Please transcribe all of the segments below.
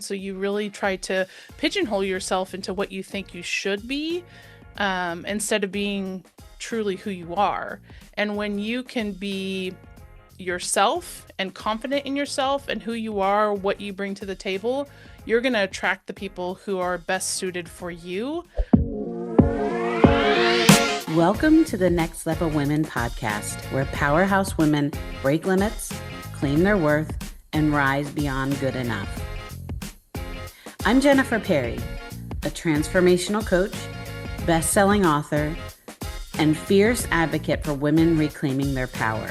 So you really try to pigeonhole yourself into what you think you should be, instead of being truly who you are. And when you can be yourself and confident in yourself and who you are, what you bring to the table, you're going to attract the people who are best suited for you. Welcome to the Next Level Women podcast, where powerhouse women break limits, claim their worth, and rise beyond good enough. I'm Jennifer Perri, a transformational coach, best-selling author, and fierce advocate for women reclaiming their power.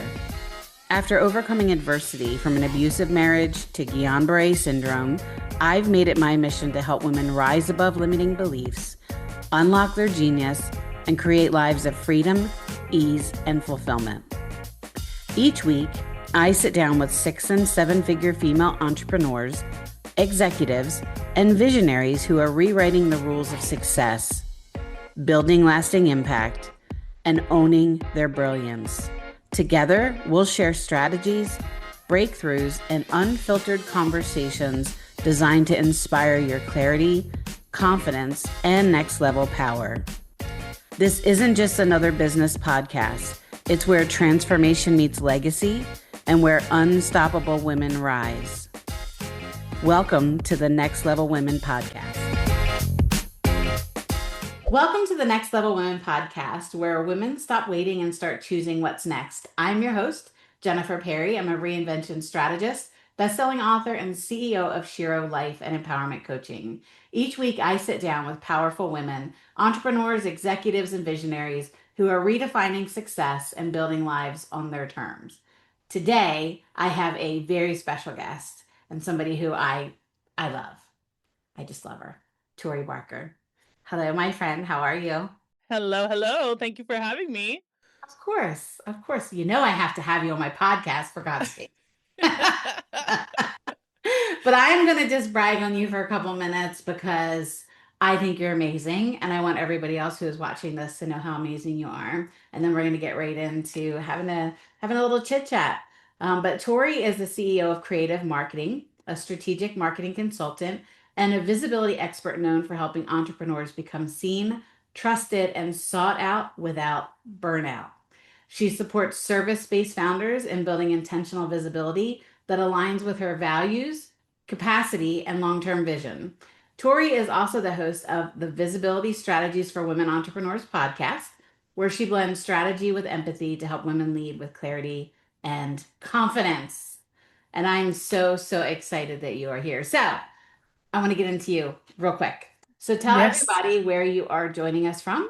After overcoming adversity from an abusive marriage to Guillain-Barré syndrome, I've made it my mission to help women rise above limiting beliefs, unlock their genius, and create lives of freedom, ease, and fulfillment. Each week, I sit down with 6- and 7-figure female entrepreneurs, executives, and visionaries who are rewriting the rules of success, building lasting impact, and owning their brilliance. Together, we'll share strategies, breakthroughs, and unfiltered conversations designed to inspire your clarity, confidence, and next level power. This isn't just another business podcast. It's where transformation meets legacy and where unstoppable women rise. Welcome to the Next Level Women podcast. Welcome to the Next Level Women podcast, where women stop waiting and start choosing what's next. I'm your host, Jennifer Perri. I'm a reinvention strategist, best-selling author, and CEO of Shiro Life and Empowerment Coaching. Each week, I sit down with powerful women, entrepreneurs, executives, and visionaries who are redefining success and building lives on their terms. Today, I have a very special guest and somebody who I love. I just love her, Tori Barker. Hello, my friend. How are you? Hello. Thank you for having me. Of course. You know I have to have you on my podcast, for God's sake. But I'm going to just brag on you for a couple minutes because I think you're amazing. And I want everybody else who is watching this to know how amazing you are. And then we're going to get right into having a little chit chat. But Tori is the CEO of Creative Marketing, a strategic marketing consultant, and a visibility expert known for helping entrepreneurs become seen, trusted, and sought out without burnout. She supports service-based founders in building intentional visibility that aligns with her values, capacity, and long-term vision. Tori is also the host of the Visibility Strategies for Women Entrepreneurs podcast, where she blends strategy with empathy to help women lead with clarity and confidence. And I'm so excited that you are here. So I want to get into you real quick. So tell everybody where you are joining us from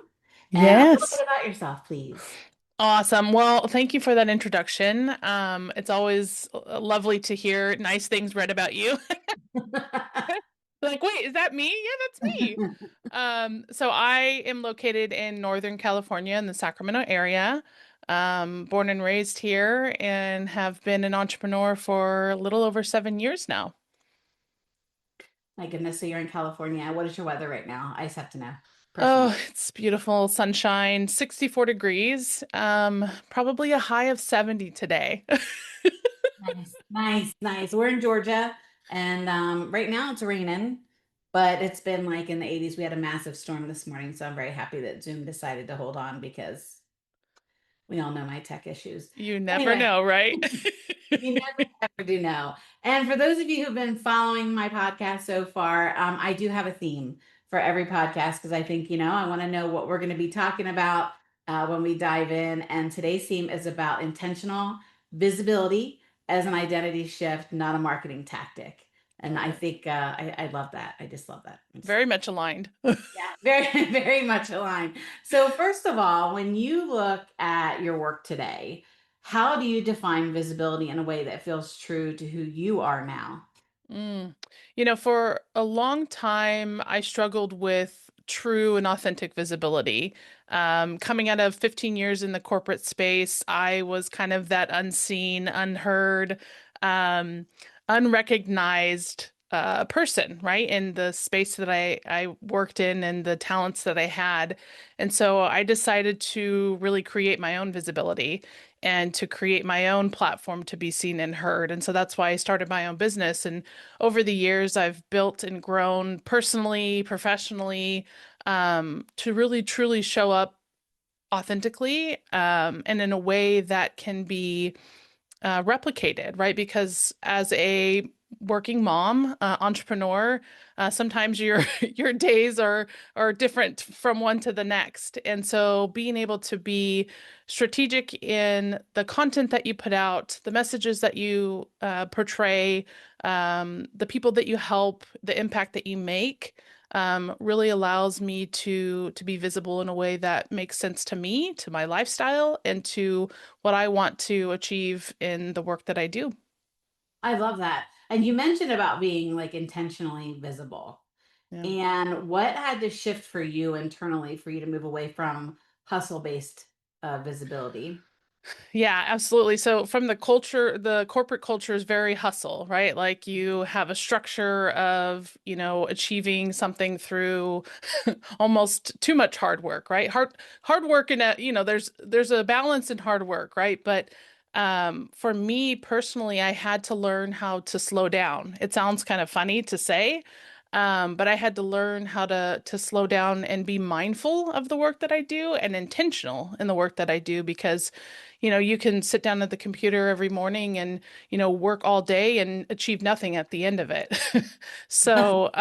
and a little bit about yourself, please. Awesome. Well, thank you for that introduction. It's always lovely to hear nice things read about you. Like, wait, is that me? Yeah, that's me. So I am located in Northern California in the Sacramento area. Born and raised here and have been an entrepreneur for a little over 7 years now. My goodness, so you're in California. What is your weather right now? I just have to know. Oh, it's beautiful. Sunshine, 64 degrees. Probably a high of 70 today. Nice. We're in Georgia, and right now it's raining, but it's been like in the 80s. We had a massive storm this morning, so I'm very happy that Zoom decided to hold on because we all know my tech issues. You never know, right? You never do know. And for those of you who've been following my podcast so far, I do have a theme for every podcast because I think, I want to know what we're going to be talking about when we dive in. And today's theme is about intentional visibility as an identity shift, not a marketing tactic. And I think I love that. I just love that. Very much aligned. Yeah, very much aligned. So first of all, when you look at your work today, how do you define visibility in a way that feels true to who you are now? For a long time, I struggled with true and authentic visibility. Coming out of 15 years in the corporate space, I was kind of that unseen, unheard, unrecognized person, right? In the space that I worked in and the talents that I had. And so I decided to really create my own visibility. and to create my own platform to be seen and heard. And so that's why I started my own business. And over the years, I've built and grown personally, professionally, to really truly show up authentically, and in a way that can be replicated, right? Because as a working mom, entrepreneur, sometimes your your days are different from one to the next. And so being able to be strategic in the content that you put out, the messages that you portray, the people that you help, the impact that you make, really allows me to be visible in a way that makes sense to me, to my lifestyle, and to what I want to achieve in the work that I do. I love that. And you mentioned about being like intentionally visible. Yeah. And what had to shift for you internally for you to move away from hustle-based visibility? Yeah, absolutely. So from the culture, the corporate culture is very hustle, right? Like you have a structure of, achieving something through almost too much hard work, right? Hard work and there's a balance in hard work, right? But for me personally, I had to learn how to slow down. It sounds kind of funny to say, but I had to learn how to slow down and be mindful of the work that I do and intentional in the work that I do because you can sit down at the computer every morning and, work all day and achieve nothing at the end of it. So,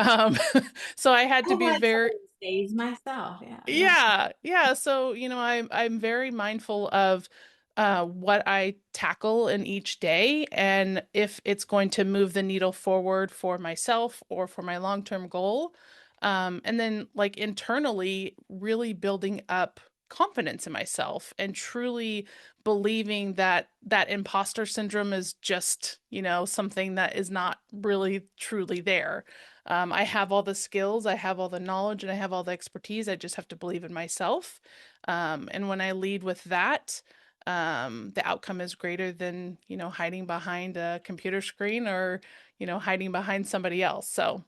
so I had to I've be had some very, of these days myself. Yeah, yeah. yeah, yeah. So, I'm very mindful of what I tackle in each day and if it's going to move the needle forward for myself or for my long-term goal. And then like internally really building up confidence in myself and truly believing that that imposter syndrome is just, something that is not really truly there. I have all the skills, I have all the knowledge, and I have all the expertise. I just have to believe in myself. And when I lead with that, the outcome is greater than, hiding behind a computer screen or, hiding behind somebody else. So,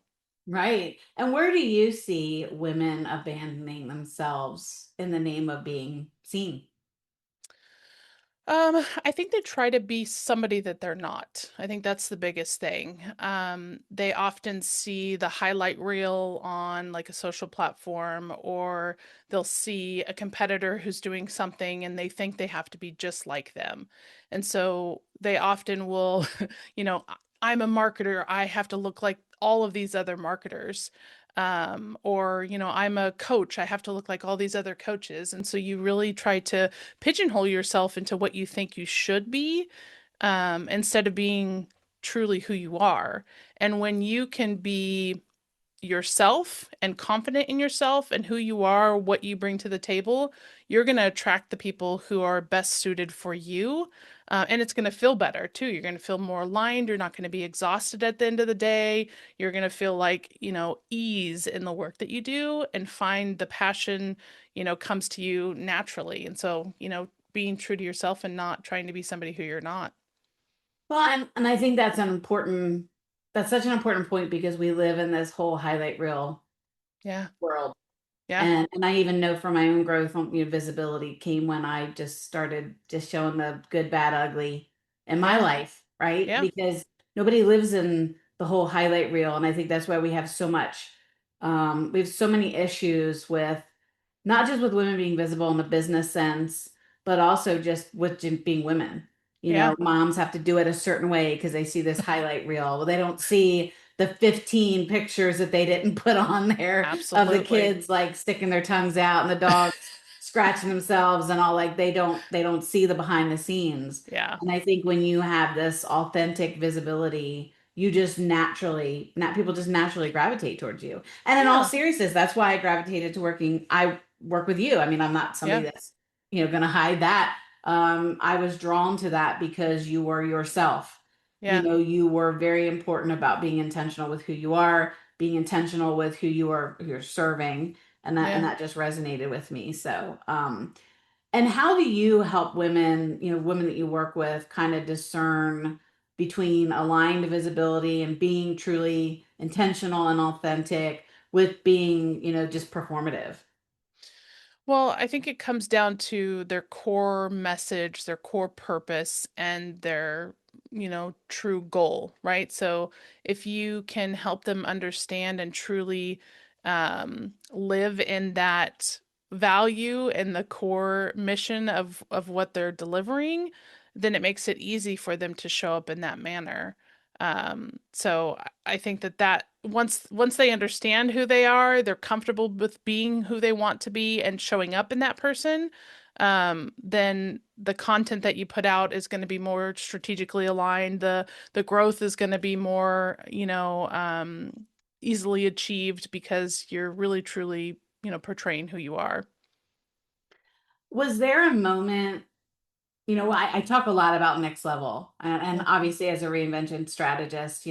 Right. And where do you see women abandoning themselves in the name of being seen? I think they try to be somebody that they're not. I think that's the biggest thing. They often see the highlight reel on like a social platform, or they'll see a competitor who's doing something and they think they have to be just like them. And so they often will, I'm a marketer, I have to look like all of these other marketers. Or, I'm a coach, I have to look like all these other coaches. And so you really try to pigeonhole yourself into what you think you should be, instead of being truly who you are. And when you can be yourself and confident in yourself and who you are, what you bring to the table, you're going to attract the people who are best suited for you. And it's going to feel better too. You're going to feel more aligned. You're not going to be exhausted at the end of the day. You're going to feel like, ease in the work that you do and find the passion, comes to you naturally. And so, being true to yourself and not trying to be somebody who you're not. Well, and I think that's such an important point because we live in this whole highlight reel Yeah. world. Yeah. And I even know from my own growth on visibility came when I just started just showing the good, bad, ugly in my Yeah. life, right? Yeah. Because nobody lives in the whole highlight reel. And I think that's why we have so many issues with not just with women being visible in the business sense, but also just with being women. Yeah. Moms have to do it a certain way because they see this highlight reel. Well, they don't see the 15 pictures that they didn't put on there of the Absolutely. kids like sticking their tongues out and the dogs scratching themselves and all, like they don't see the behind the scenes. Yeah. And I think when you have this authentic visibility, you just people just naturally gravitate towards you. And in all Yeah. seriousness, that's why I gravitated to I work with you. I mean, I'm not somebody Yeah. that's, going to hide that. I was drawn to that because you were yourself. Yeah. You were very important about being intentional with who you are, being intentional with who you're serving, and Yeah. that just resonated with me. So, and how do you help women that you work with kind of discern between aligned visibility and being truly intentional and authentic with being, just performative? Well, I think it comes down to their core message, their core purpose, and their, true goal, right? So if you can help them understand and truly live in that value and the core mission of what they're delivering, then it makes it easy for them to show up in that manner. So I think that once they understand who they are, they're comfortable with being who they want to be and showing up in that person, then the content that you put out is going to be more strategically aligned. The growth is going to be more, easily achieved because you're really truly, portraying who you are. Was there a moment, I talk a lot about next level, and obviously as a reinvention strategist,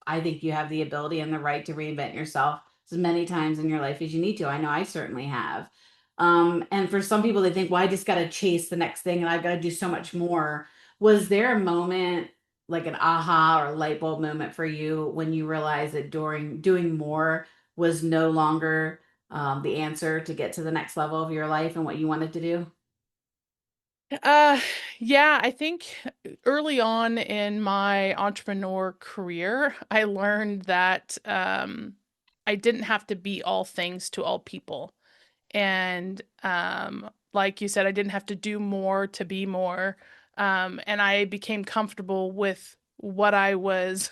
I think you have the ability and the right to reinvent yourself as many times in your life as you need to. I know I certainly have. And for some people, they think, well, I just got to chase the next thing and I've got to do so much more. Was there a moment, like an aha or light bulb moment for you when you realized that during doing more was no longer the answer to get to the next level of your life and what you wanted to do? Uh, yeah, I think early on in my entrepreneur career, I learned that I didn't have to be all things to all people. And like you said, I didn't have to do more to be more. And I became comfortable with what I was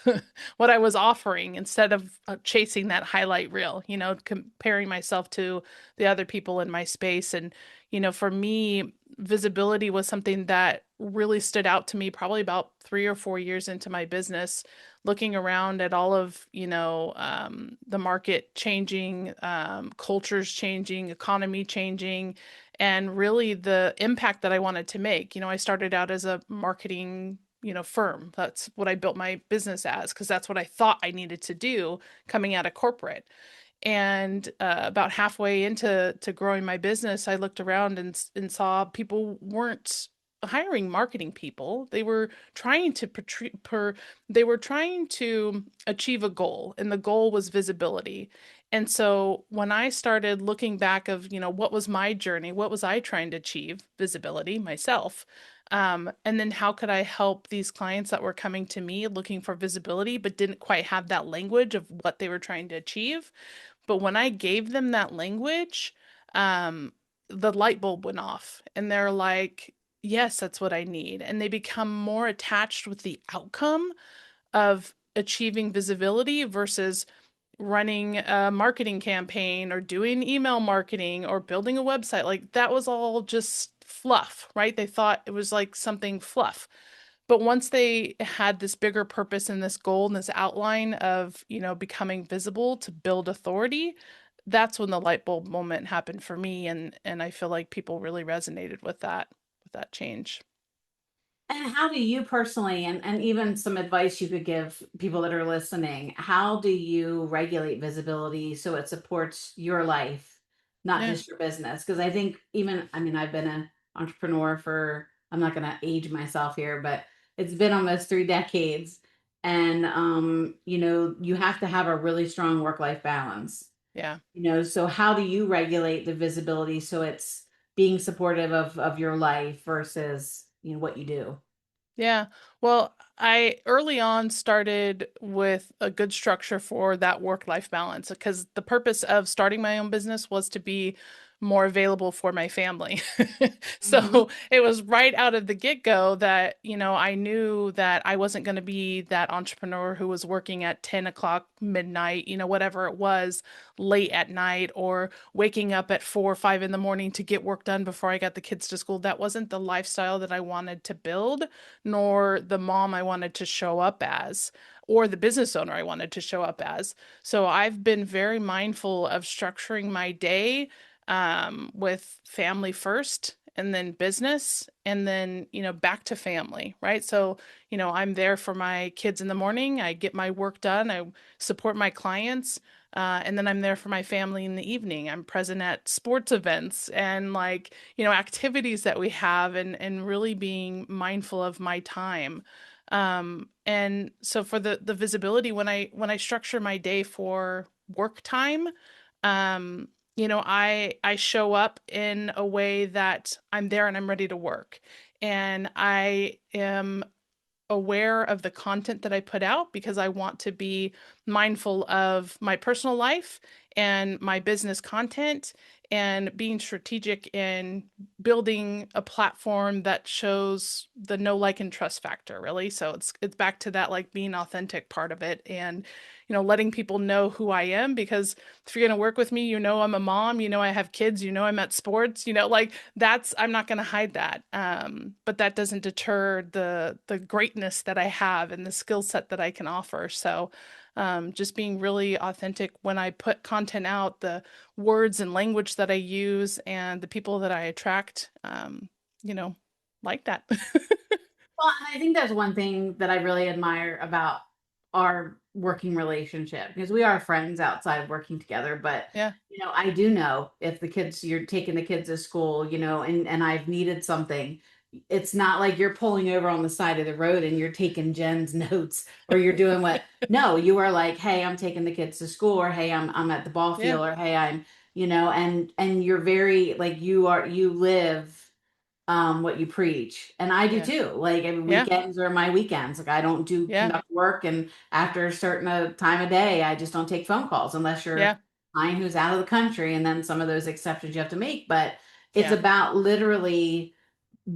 what I was offering instead of chasing that highlight reel, comparing myself to the other people in my space. And for me, visibility was something that really stood out to me probably about 3 or 4 years into my business, looking around at all of, the market changing, cultures changing, economy changing, and really the impact that I wanted to make. I started out as a marketing, firm. That's what I built my business as, because that's what I thought I needed to do coming out of corporate. And about halfway into growing my business, I looked around and saw people weren't hiring marketing people. They were trying to they were trying to achieve a goal, and the goal was visibility. And so when I started looking back of, what was my journey? What was I trying to achieve? Visibility myself. And then how could I help these clients that were coming to me looking for visibility, but didn't quite have that language of what they were trying to achieve? But when I gave them that language, um, the light bulb went off and they're like, yes, that's what I need. And they become more attached with the outcome of achieving visibility versus running a marketing campaign or doing email marketing or building a website. Like that was all just fluff, right? They thought it was like something fluff. But once they had this bigger purpose and this goal and this outline of, becoming visible to build authority, that's when the light bulb moment happened for me. And I feel like people really resonated with that change. And how do you personally, and even some advice you could give people that are listening, how do you regulate visibility so it supports your life, not Yeah. just your business? Because I think even, I mean, I've been an entrepreneur for, I'm not going to age myself here, but it's been almost 3 decades. And, you have to have a really strong work-life balance, Yeah. so how do you regulate the visibility so it's being supportive of your life versus, what you do? Yeah. Well, I early on started with a good structure for that work-life balance because the purpose of starting my own business was to be more available for my family. Mhm. So it was right out of the get-go that, I knew that I wasn't going to be that entrepreneur who was working at 10 o'clock midnight, whatever it was, late at night, or waking up at 4 or 5 in the morning to get work done before I got the kids to school. That wasn't the lifestyle that I wanted to build, nor the mom I wanted to show up as, or the business owner I wanted to show up as. So I've been very mindful of structuring my day with family first and then business and then, back to family, right? So, I'm there for my kids in the morning. I get my work done. I support my clients. And then I'm there for my family in the evening. I'm present at sports events and like, activities that we have and really being mindful of my time. And so for the visibility, when I structure my day for work time, um, I show up in a way that I'm there and I'm ready to work. And I am aware of the content that I put out because I want to be mindful of my personal life and my business content and being strategic in building a platform that shows the know, like, and trust factor, really. So it's back to that like being authentic part of it and letting people know who I am because if you're going to work with me, I'm a mom, I have kids, I'm at sports, like that's I'm not going to hide that. But that doesn't deter the greatness that I have and the skill set that I can offer. So just being really authentic when I put content out, the words and language that I use and the people that I attract, you know, like that. Well, and I think that's one thing that I really admire about our working relationship because we are friends outside of working together. But, Yeah, I do know if you're taking the kids to school, and I've needed something, it's not like you're pulling over on the side of the road and you're taking Jen's notes or you're doing what, no, you are like, hey, I'm taking the kids to school, or hey, I'm at the ball yeah, field, or hey, and you're very like you live what you preach. And I do yeah, too. Like, I mean, yeah, weekends are my weekends. Like, I don't do yeah, conduct work, and after a certain time of day, I just don't take phone calls unless you're yeah, client who's out of the country, and then some of those exceptions you have to make. But it's yeah, about literally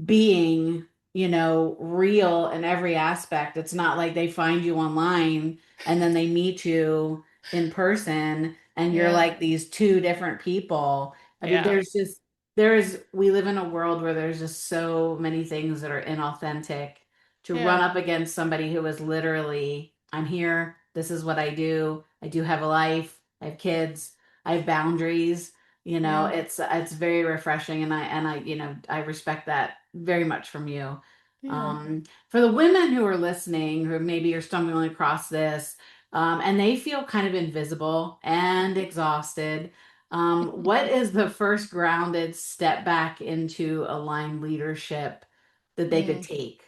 being, real in every aspect. It's not like they find you online and then they meet you in person and you're yeah, like these two different people. I mean, yeah, we live in a world where there's just so many things that are inauthentic. To run yeah, up against somebody who is literally, I'm here, this is what I do have a life, I have kids, I have boundaries. yeah, It's very refreshing, and I respect that very much from you. yeah. For the women who are listening, who maybe are stumbling across this, and they feel kind of invisible and exhausted, what is the first grounded step back into aligned leadership that they could Mm. take?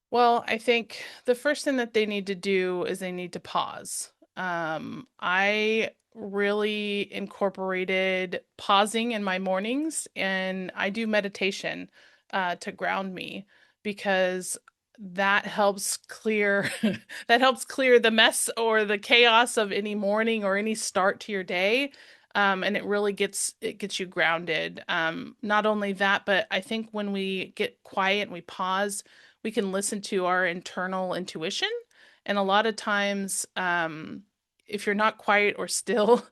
Well, I think the first thing that they need to do is they need to pause. I really incorporated pausing in my mornings, and I do meditation to ground me because that helps clear that helps clear the mess or the chaos of any morning or any start to your day. And it gets you grounded. Not only that, but I think when we get quiet and we pause, we can listen to our internal intuition. And a lot of times, if you're not quiet or still,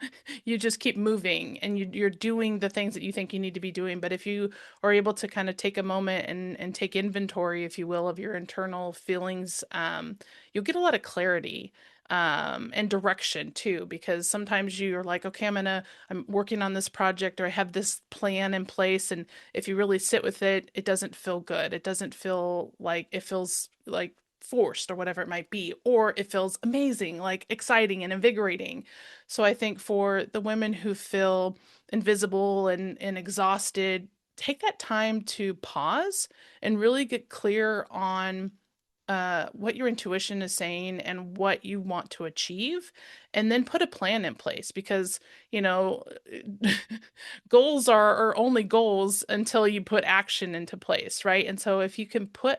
you just keep moving and you're doing the things that you think you need to be doing. But if you are able to kind of take a moment and take inventory, if you will, of your internal feelings, you'll get a lot of clarity and direction too, because sometimes you're like, okay, I'm working on this project or I have this plan in place. And if you really sit with it, it doesn't feel good. It doesn't feel like it feels like forced or whatever it might be, or it feels amazing, like exciting and invigorating. So I think for the women who feel invisible and exhausted, take that time to pause and really get clear on what your intuition is saying and what you want to achieve, and then put a plan in place because, you know, goals are only goals until you put action into place, right? And so if you can put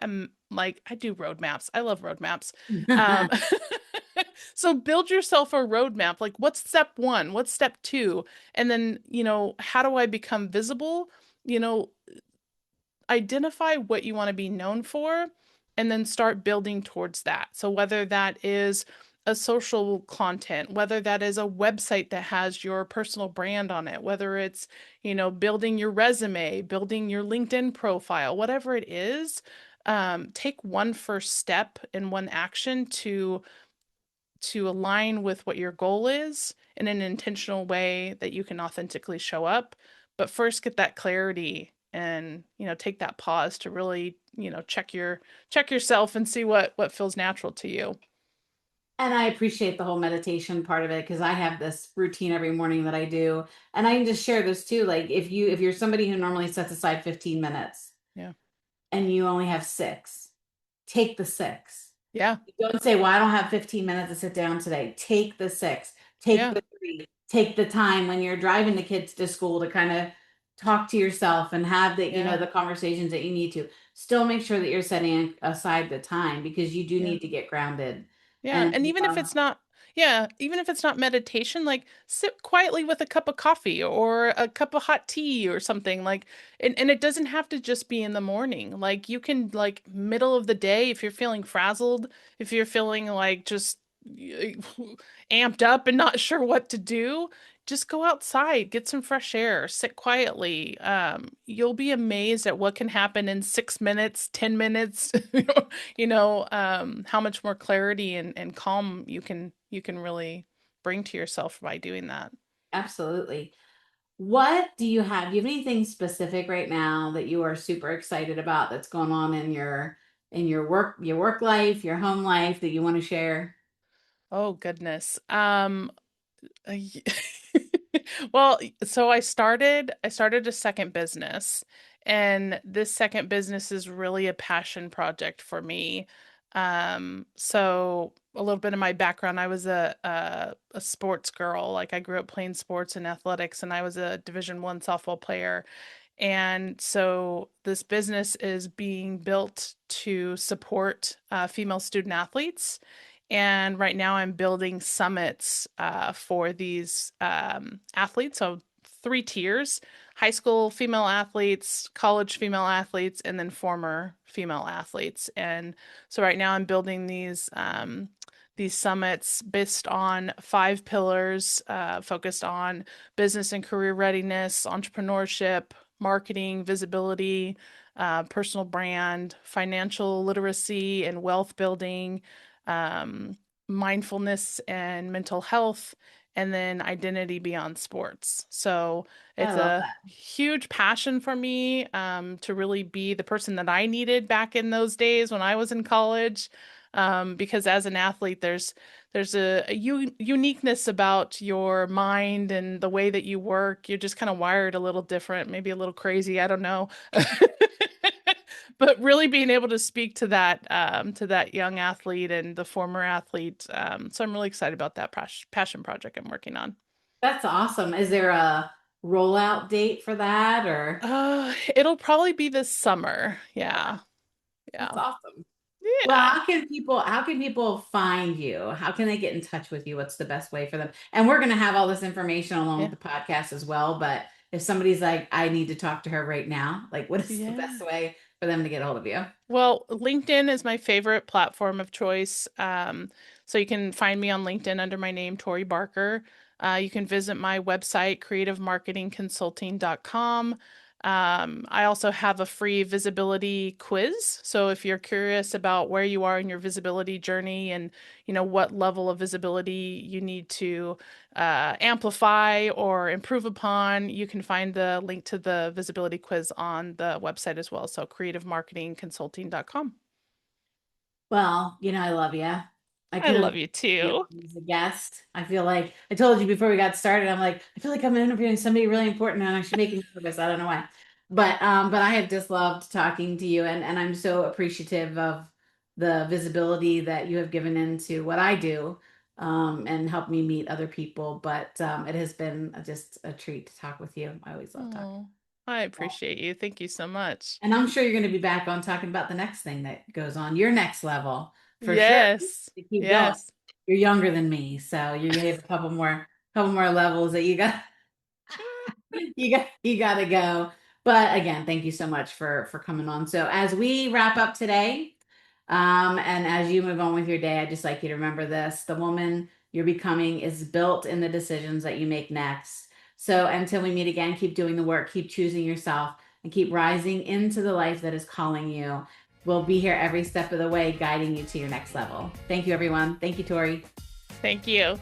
like I do roadmaps, I love roadmaps. Um, so build yourself a roadmap. Like, what's step one? What's step two? And then, how do I become visible? You know, identify what you want to be known for and then start building towards that. So whether that is a social content, whether that is a website that has your personal brand on it, whether it's, building your resume, building your LinkedIn profile, whatever it is, take one first step and one action to align with what your goal is in an intentional way that you can authentically show up. But first get that clarity and, take that pause to really, check yourself and see what feels natural to you. And I appreciate the whole meditation part of it because I have this routine every morning that I do. And I can just share this too. Like, if you're somebody who normally sets aside 15 minutes Yeah. and you only have 6, take the 6. Yeah. Don't say, well, I don't have 15 minutes to sit down today. Take the 6, take Yeah. the 3, take the time when you're driving the kids to school to kind of talk to yourself and have the, Yeah. the conversations that you need to. Still make sure that you're setting aside the time because you do Yeah. need to get grounded. Yeah, And and even if it's not, yeah, even if it's not meditation, like sit quietly with a cup of coffee or a cup of hot tea or something like, and it doesn't have to just be in the morning. Like you can like middle of the day if you're feeling frazzled, if you're feeling like just amped up and not sure what to do, just go outside, get some fresh air, sit quietly. You'll be amazed at what can happen in 6 minutes, 10 minutes. How much more clarity and calm you can really bring to yourself by doing that. absolutely. What do you have? Do you have anything specific right now that you are super excited about that's going on in your work life, your home life that you want to share? Oh goodness. Uh, y- Well, so I started a second business, and this second business is really a passion project for me. So a little bit of my background, I was a sports girl. Like I grew up playing sports and athletics, and I was a Division 1 softball player. And so this business is being built to support female student athletes. And right now I'm building summits for these athletes. So 3 tiers: high school female athletes, college female athletes, and then former female athletes. And so right now I'm building these summits based on 5 pillars focused on business and career readiness, entrepreneurship, marketing, visibility, personal brand, financial literacy and wealth building, um, mindfulness and mental health, and then identity beyond sports. So I it's love a that. huge passion for me to really be the person that I needed back in those days when I was in college. Because as an athlete, there's a uniqueness about your mind and the way that you work. You're just kind of wired a little different, maybe a little crazy. I don't know. But really being able to speak to that young athlete and the former athlete. So I'm really excited about that passion project I'm working on. That's awesome. Is there a rollout date for that or? It'll probably be this summer. Okay, Yeah. that's Yeah. awesome. Well, Yeah. how can people find you? How can they get in touch with you? What's the best way for them? And we're going to have all this information along with Yeah. the podcast as well, but if somebody's like, I need to talk to her right now, like what is the best Yeah. way for them to get a hold of you? Well, LinkedIn is my favorite platform of choice. So you can find me on LinkedIn under my name, Tori Barker. You can visit my website, creativemarketingconsulting.com. I also have a free visibility quiz. So if you're curious about where you are in your visibility journey and what level of visibility you need to amplify or improve upon, you can find the link to the visibility quiz on the website as well. So creativemarketingconsulting.com. Well, I love you. I I couldn't love wait you to have too. you as a guest. I feel like I told you before we got started. I'm like, I feel like I'm interviewing somebody really important and I should make me nervous. I don't know why. But I have just loved talking to you and I'm so appreciative of the visibility that you have given into what I do and help me meet other people. But it has been just a treat to talk with you. I always love talking. Oh, I appreciate you. Thank you so much. And I'm sure you're going to be back on talking about the next thing that goes on, your next level for sure. Yes. To keep going. Yes. You're younger than me, so you have a couple more levels that you got to go. But again, thank you so much for coming on. So as we wrap up today, and as you move on with your day, I'd just like you to remember this: the woman you're becoming is built in the decisions that you make next. So until we meet again, keep doing the work, keep choosing yourself, and keep rising into the life that is calling you. We'll be here every step of the way, guiding you to your next level. Thank you, everyone. Thank you, Tori. Thank you.